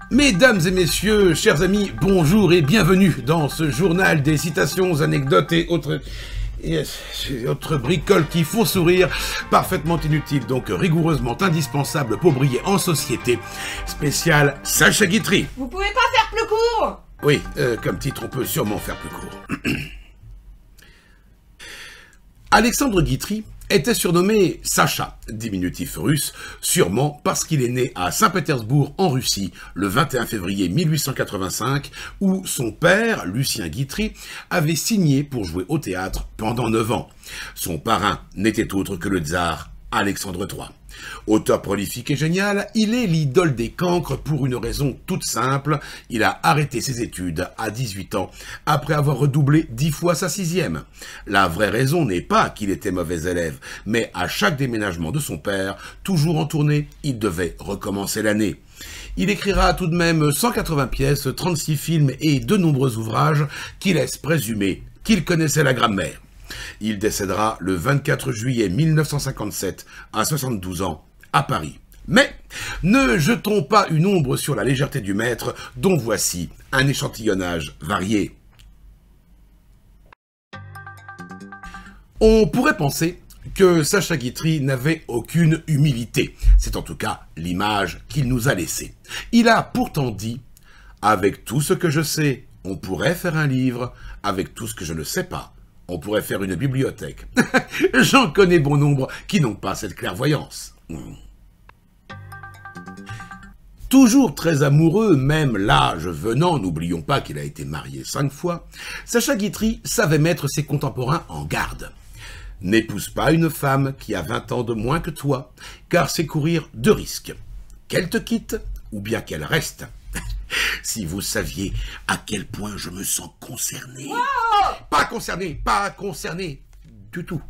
Mesdames et messieurs, chers amis, bonjour et bienvenue dans ce journal des citations, anecdotes et autres bricoles qui font sourire, parfaitement inutiles, donc rigoureusement indispensables pour briller en société. Spécial Sacha Guitry. Vous pouvez pas faire plus court? Oui, comme titre, on peut sûrement faire plus court. Alexandre Guitry était surnommé Sacha, diminutif russe, sûrement parce qu'il est né à Saint-Pétersbourg en Russie le 21 février 1885, où son père, Lucien Guitry, avait signé pour jouer au théâtre pendant 9 ans. Son parrain n'était autre que le tsar Alexandre III. Auteur prolifique et génial, il est l'idole des cancres pour une raison toute simple. Il a arrêté ses études à 18 ans, après avoir redoublé 10 fois sa 6e. La vraie raison n'est pas qu'il était mauvais élève, mais à chaque déménagement de son père, toujours en tournée, il devait recommencer l'année. Il écrira tout de même 180 pièces, 36 films et de nombreux ouvrages qui laissent présumer qu'il connaissait la grammaire. Il décédera le 24 juillet 1957, à 72 ans, à Paris. Mais ne jetons pas une ombre sur la légèreté du maître, dont voici un échantillonnage varié. On pourrait penser que Sacha Guitry n'avait aucune humilité. C'est en tout cas l'image qu'il nous a laissée. Il a pourtant dit « Avec tout ce que je sais, on pourrait faire un livre. Avec tout ce que je ne sais pas, on pourrait faire une bibliothèque. » J'en connais bon nombre qui n'ont pas cette clairvoyance. Toujours très amoureux, même l'âge venant, n'oublions pas qu'il a été marié 5 fois, Sacha Guitry savait mettre ses contemporains en garde. N'épouse pas une femme qui a 20 ans de moins que toi, car c'est courir 2 risques. Qu'elle te quitte, ou bien qu'elle reste. Si vous saviez à quel point je me sens concerné. Wow! Pas concerné du tout.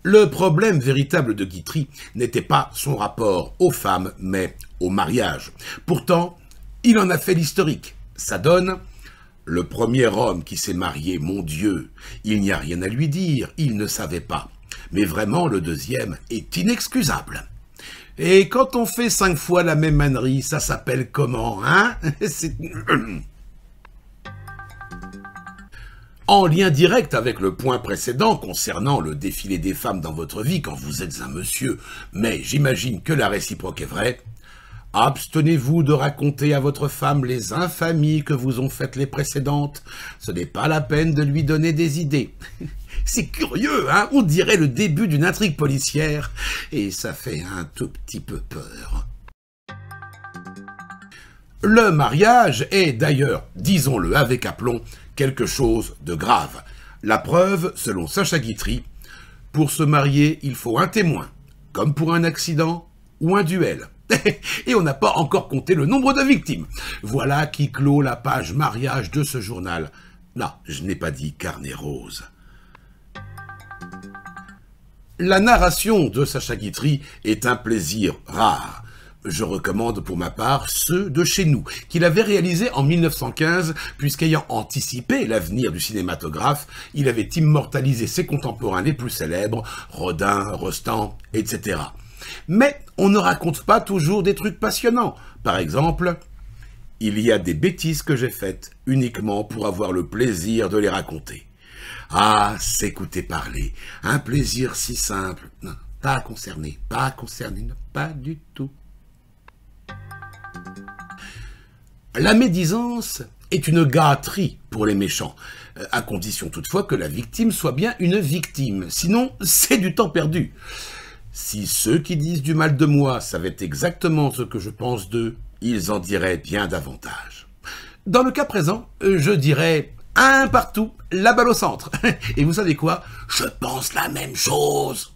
Le problème véritable de Guitry n'était pas son rapport aux femmes, mais au mariage. Pourtant, il en a fait l'historique. Ça donne: le premier homme qui s'est marié, mon Dieu, il n'y a rien à lui dire, il ne savait pas. Mais vraiment, le deuxième est inexcusable. Et quand on fait 5 fois la même ânerie, ça s'appelle comment, hein? En lien direct avec le point précédent concernant le défilé des femmes dans votre vie quand vous êtes un monsieur, mais j'imagine que la réciproque est vraie, abstenez-vous de raconter à votre femme les infamies que vous ont faites les précédentes. Ce n'est pas la peine de lui donner des idées. C'est curieux, hein? On dirait le début d'une intrigue policière, et ça fait un tout petit peu peur. Le mariage est d'ailleurs, disons-le avec aplomb, quelque chose de grave. La preuve, selon Sacha Guitry, pour se marier, il faut un témoin, comme pour un accident ou un duel. Et on n'a pas encore compté le nombre de victimes. Voilà qui clôt la page mariage de ce journal. Non, je n'ai pas dit carnet rose. La narration de Sacha Guitry est un plaisir rare. Je recommande pour ma part ceux de Chez nous, qu'il avait réalisé en 1915, puisqu'ayant anticipé l'avenir du cinématographe, il avait immortalisé ses contemporains les plus célèbres, Rodin, Rostand, etc. Mais on ne raconte pas toujours des trucs passionnants. Par exemple, il y a des bêtises que j'ai faites uniquement pour avoir le plaisir de les raconter. Ah, s'écouter parler, un plaisir si simple. Non, pas concerné, non, pas du tout. La médisance est une gâterie pour les méchants, à condition toutefois que la victime soit bien une victime, sinon c'est du temps perdu. Si ceux qui disent du mal de moi savaient exactement ce que je pense d'eux, ils en diraient bien davantage. Dans le cas présent, je dirais un partout, la balle au centre. Et vous savez quoi? Je pense la même chose.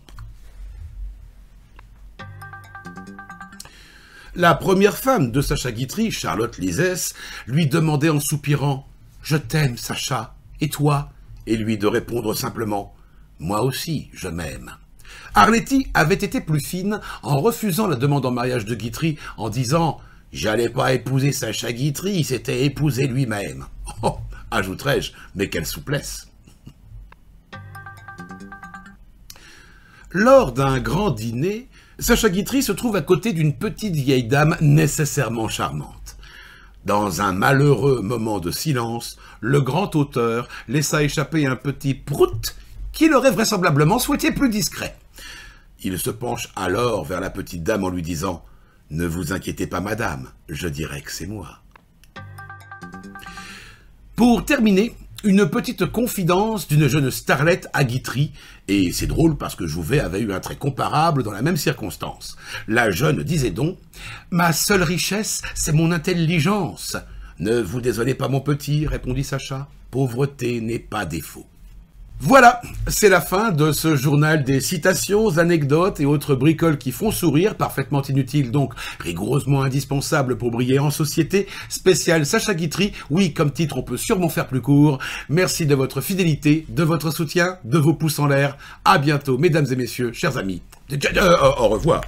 La première femme de Sacha Guitry, Charlotte Lisès, lui demandait en soupirant « Je t'aime, Sacha, et toi ?» et lui de répondre simplement « Moi aussi, je m'aime ». Arletty avait été plus fine en refusant la demande en mariage de Guitry en disant J'allais pas épouser Sacha Guitry, c'était épouser lui-même. Oh, ajouterais-je, mais quelle souplesse. Lors d'un grand dîner, Sacha Guitry se trouve à côté d'une petite vieille dame nécessairement charmante. Dans un malheureux moment de silence, le grand auteur laissa échapper un petit prout qu'il aurait vraisemblablement souhaité plus discret. Il se penche alors vers la petite dame en lui disant « Ne vous inquiétez pas, madame, je dirais que c'est moi. » Pour terminer, une petite confidence d'une jeune starlette à Guitry, et c'est drôle parce que Jouvet avait eu un trait comparable dans la même circonstance. La jeune disait donc « Ma seule richesse, c'est mon intelligence. »« Ne vous désolez pas, mon petit, répondit Sacha, pauvreté n'est pas défaut. » Voilà, c'est la fin de ce journal des citations, anecdotes et autres bricoles qui font sourire, parfaitement inutiles donc rigoureusement indispensables pour briller en société, spécial Sacha Guitry. Oui, comme titre, on peut sûrement faire plus court. Merci de votre fidélité, de votre soutien, de vos pouces en l'air. À bientôt, mesdames et messieurs, chers amis. Au revoir.